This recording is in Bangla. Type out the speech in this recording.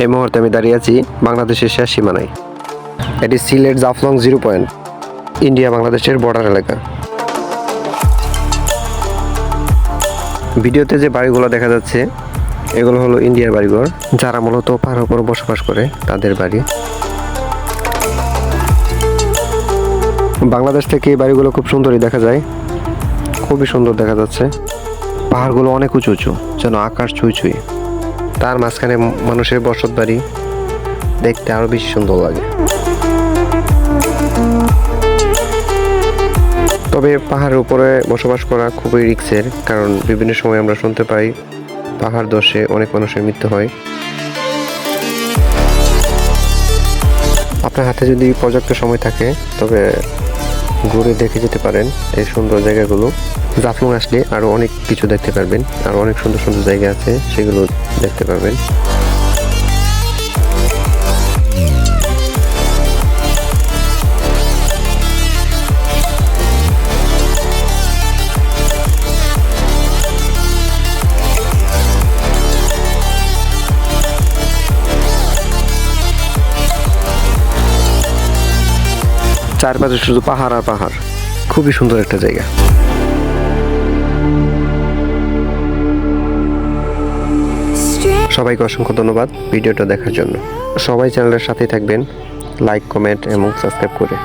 এই মুহূর্তে আমি দাঁড়িয়ে আছি বাংলাদেশের শেষ সীমানায়। এটি সিলেট জাফলং 0 পয়েন্ট, ইন্ডিয়া বাংলাদেশের বর্ডার এলাকা। ভিডিওতে যে বাড়িগুলো দেখা যাচ্ছে এগুলো হলো ইন্ডিয়ার বাড়িঘর, যারা মূলত পাহাড়ের উপর বসবাস করে তাদের বাড়ি। বাংলাদেশ থেকে এই বাড়িগুলো খুব সুন্দরই দেখা যায়, খুবই সুন্দর দেখা যাচ্ছে। পাহাড়গুলো অনেক উঁচু উঁচু, যেন আকাশ ছুঁই ছুঁই। তার মাঝখানে মানুষের বসত বাড়ি, দেখতে আরো বেশি সুন্দর লাগে। তবে পাহাড়ের উপরে বসবাস করা খুবই রিস্কের, কারণ বিভিন্ন সময় আমরা শুনতে পাই পাহাড় ধসে অনেক মানুষের মৃত্যু হয়। আপনার হাতে যদি পর্যাপ্ত সময় থাকে তবে ঘুরে দেখে যেতে পারেন এই সুন্দর জায়গাগুলো। জাফলং আসলে আরও অনেক কিছু দেখতে পারবেন, আর অনেক সুন্দর সুন্দর জায়গা আছে, সেগুলো দেখতে পারবেন। চারপাশে শুধু পাহাড় আর পাহাড়, খুবই সুন্দর একটা জায়গা। সবাইকে অসংখ্য ধন্যবাদ ভিডিওটা দেখার জন্য। সবাই চ্যানেলের সাথেই থাকবেন, লাইক, কমেন্ট এবং সাবস্ক্রাইব করে।